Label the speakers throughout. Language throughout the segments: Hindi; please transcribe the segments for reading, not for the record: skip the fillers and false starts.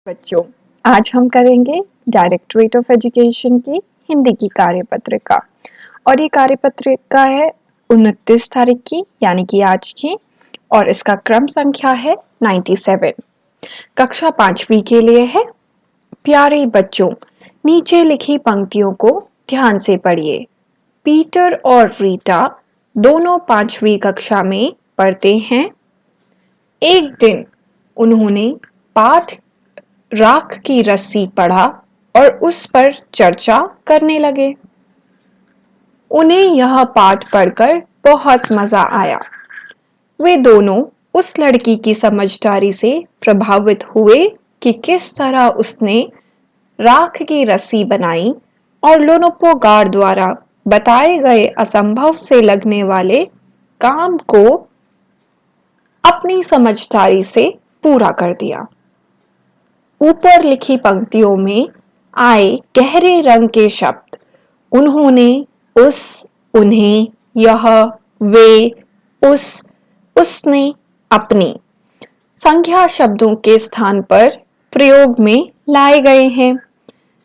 Speaker 1: बच्चों, आज हम करेंगे डायरेक्टरेट ऑफ एजुकेशन की हिंदी की कार्यपत्रिका। और ये कार्यपत्रिका है 29 तारीख की, यानी कि आज की, और इसका क्रम संख्या है 97। कक्षा 5वीं के लिए है। प्यारे बच्चों, नीचे लिखी पंक्तियों को ध्यान से पढ़िए। पीटर और रीटा दोनों 5वीं कक्षा में पढ़ते हैं। एक दिन उन्होंने पाठ राख की रस्सी पढ़ा और उस पर चर्चा करने लगे। उन्हें यह पाठ पढ़कर बहुत मजा आया। वे दोनों उस लड़की की समझदारी से प्रभावित हुए कि किस तरह उसने राख की रस्सी बनाई और लोनोपोगार द्वारा बताए गए असंभव से लगने वाले काम को अपनी समझदारी से पूरा कर दिया। ऊपर लिखी पंक्तियों में आए गहरे रंग के शब्द उन्होंने, उस, उन्हें, यह, वे, उसने, अपनी संज्ञा शब्दों के स्थान पर प्रयोग में लाए गए हैं।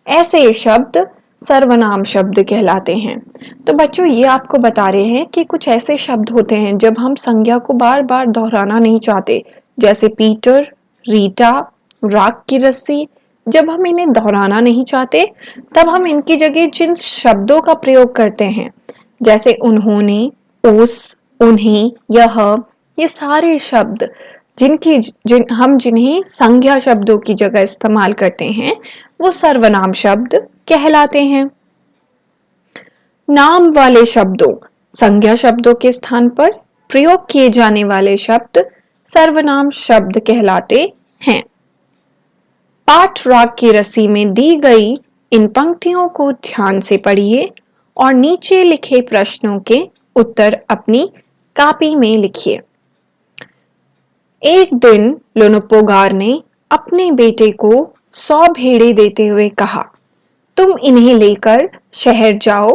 Speaker 1: ऐसे शब्द सर्वनाम शब्द कहलाते हैं। तो बच्चों, ये आपको बता रहे हैं कि कुछ ऐसे शब्द होते हैं जब हम संज्ञा को बार बार दोहराना नहीं चाहते, जैसे पीटर, रीटा, राख की रस्सी। जब हम इन्हें दोहराना नहीं चाहते, तब हम इनकी जगह जिन शब्दों का प्रयोग करते हैं, जैसे उन्होंने, उस, उन्हें, यह, ये सारे शब्द जिन्हें संज्ञा शब्दों की जगह इस्तेमाल करते हैं, वो सर्वनाम शब्द कहलाते हैं। नाम वाले शब्दों, संज्ञा शब्दों के स्थान पर प्रयोग किए जाने वाले शब्द सर्वनाम शब्द कहलाते हैं। पाठ राग की रस्सी में दी गई इन पंक्तियों को ध्यान से पढ़िए और नीचे लिखे प्रश्नों के उत्तर अपनी कॉपी में लिखिए। एक दिन लोनोपोगार ने अपने बेटे को 100 भेड़ें देते हुए कहा, तुम इन्हें लेकर शहर जाओ,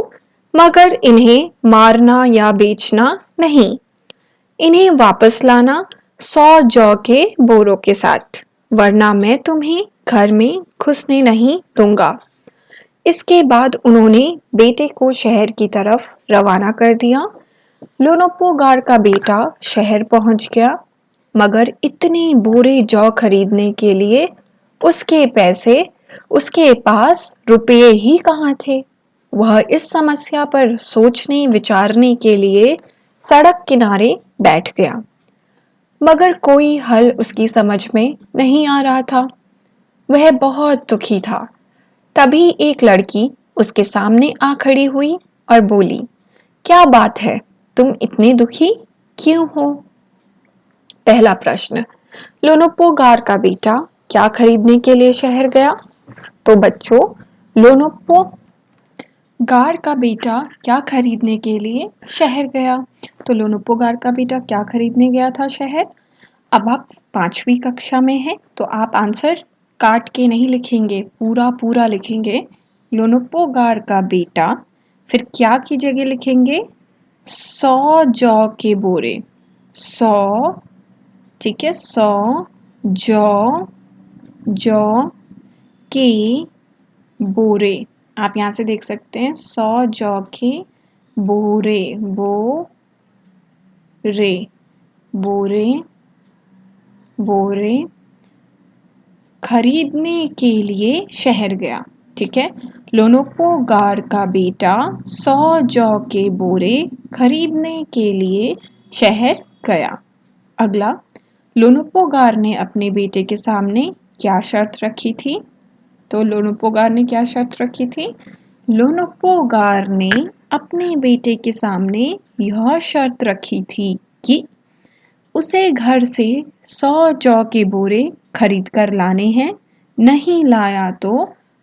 Speaker 1: मगर इन्हें मारना या बेचना नहीं। इन्हें वापस लाना 100 जौ के बोरों के साथ, वरना मैं तुम्हें घर में घुसने नहीं दूंगा। इसके बाद उन्होंने बेटे को शहर की तरफ रवाना कर दिया। लोनोपोगार का बेटा शहर पहुंच गया, मगर इतने बोरे जौ खरीदने के लिए उसके पास रुपये ही कहाँ थे। वह इस समस्या पर सोचने विचारने के लिए सड़क किनारे बैठ गया, मगर कोई हल उसकी समझ में नहीं आ रहा था। वह बहुत दुखी था। तभी एक लड़की उसके सामने आ खड़ी हुई और बोली, क्या बात है, तुम इतने दुखी क्यों हो? पहला प्रश्न, लोनोपोगार का बेटा क्या खरीदने के लिए शहर गया? तो बच्चों, लोनोपोगार का बेटा क्या खरीदने के लिए शहर गया? तो लोनोपोगार का बेटा क्या खरीदने गया था शहर? अब आप 5वीं कक्षा में हैं, तो आप आंसर काट के नहीं लिखेंगे, पूरा पूरा लिखेंगे। लोनोपोगार का बेटा, फिर क्या की जगह लिखेंगे? 100 जौ के बोरे। 100, ठीक है, 100 जौ के बोरे। आप यहाँ से देख सकते हैं 100 जौ के बोरे, बोरे खरीदने के लिए शहर गया। ठीक है, लोनोपोगार का बेटा 100 जौ के बोरे खरीदने के लिए शहर गया। अगला, लोनोपोगार ने अपने बेटे के सामने क्या शर्त रखी थी? तो लोनोपोगार ने क्या शर्त रखी थी? लोनोपोगार ने अपने बेटे के सामने यह शर्त रखी थी कि उसे घर से 100 जौ के बोरे खरीद कर लाने हैं, नहीं लाया तो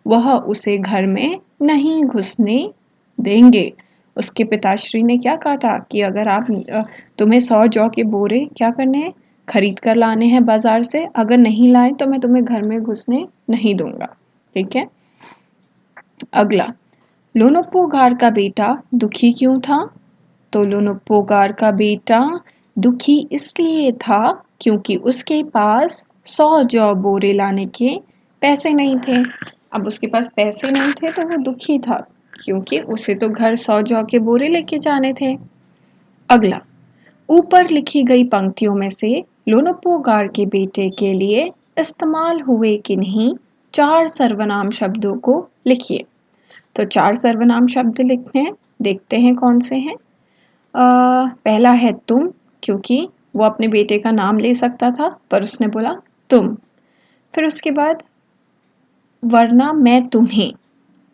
Speaker 1: वह उसे घर में नहीं घुसने देंगे। उसके पिताश्री ने क्या कहा था कि अगर तुम्हें 100 जौ के बोरे क्या करने हैं, खरीद कर लाने हैं बाजार से, अगर नहीं लाए तो मैं तुम्हें घर में घुसने नहीं दूंगा। ठीक है। अगला, लोनोपोगार का बेटा दुखी क्यों था? तो लोनोपोगार का बेटा दुखी इसलिए था क्योंकि उसके पास 100 जौ बोरे लाने के पैसे नहीं थे। अब उसके पास पैसे नहीं थे तो वो दुखी था, क्योंकि उसे तो घर 100 जौ के बोरे लेके जाने थे। अगला, ऊपर लिखी गई पंक्तियों में से लोनोपोगार के बेटे के लिए इस्तेमाल हुए किन्हीं 4 सर्वनाम शब्दों को लिखिए। तो 4 सर्वनाम शब्द लिखने हैं, देखते हैं कौन से हैं। पहला है तुम, क्योंकि वो अपने बेटे का नाम ले सकता था पर उसने बोला तुम। फिर उसके बाद वरना मैं तुम्हें,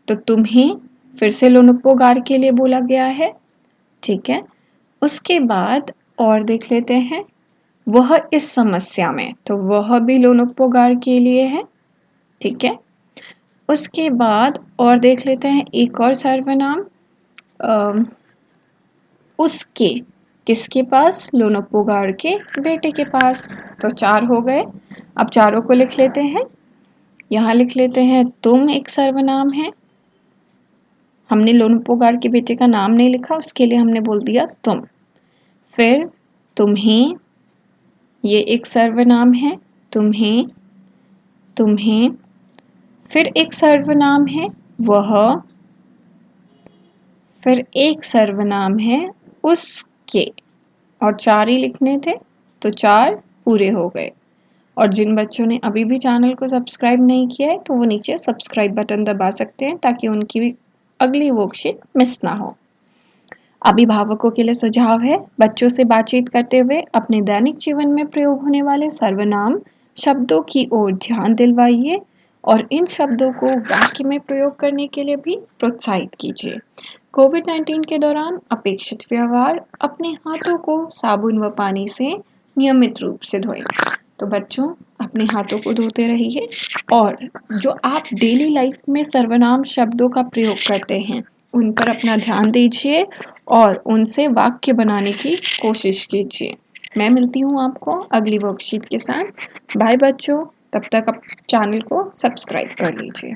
Speaker 1: तो तुम्हें फिर से लोनोपोगार के लिए बोला गया है, ठीक है। उसके बाद और देख लेते हैं, वह इस समस्या में, तो वह भी लोनोपोगार के लिए है, ठीक है। उसके बाद और देख लेते हैं एक और सर्वनाम, उसके, किसके पास, लोनोपोगार के बेटे के पास। तो 4 हो गए। अब चारों को लिख लेते हैं। यहाँ लिख लेते हैं तुम एक सर्वनाम है, हमने लोनोपोगार के बेटे का नाम नहीं लिखा, उसके लिए हमने बोल दिया तुम। फिर तुम्हें, ये एक सर्वनाम है, तुम्हें, तुम्हें। फिर एक सर्वनाम है वह, फिर एक सर्वनाम है उसके, और 4 ही लिखने थे तो 4 पूरे हो गए। और जिन बच्चों ने अभी भी चैनल को सब्सक्राइब नहीं किया है तो वो नीचे सब्सक्राइब बटन दबा सकते हैं, ताकि उनकी भी अगली वर्कशीट मिस ना हो। अभिभावकों के लिए सुझाव है, बच्चों से बातचीत करते हुए अपने दैनिक जीवन में प्रयोग होने वाले सर्वनाम शब्दों की ओर ध्यान दिलवाइए और इन शब्दों को वाक्य में प्रयोग करने के लिए भी प्रोत्साहित कीजिए। कोविड-19 के दौरान अपेक्षित व्यवहार, अपने हाथों को साबुन व पानी से नियमित रूप से धोएं। तो बच्चों, अपने हाथों को धोते रहिए और जो आप डेली लाइफ में सर्वनाम शब्दों का प्रयोग करते हैं उन पर अपना ध्यान दीजिए और उनसे वाक्य बनाने की कोशिश कीजिए। मैं मिलती हूँ आपको अगली वर्कशीट के साथ। बाय बच्चों, तब तक आप चैनल को सब्सक्राइब कर लीजिए।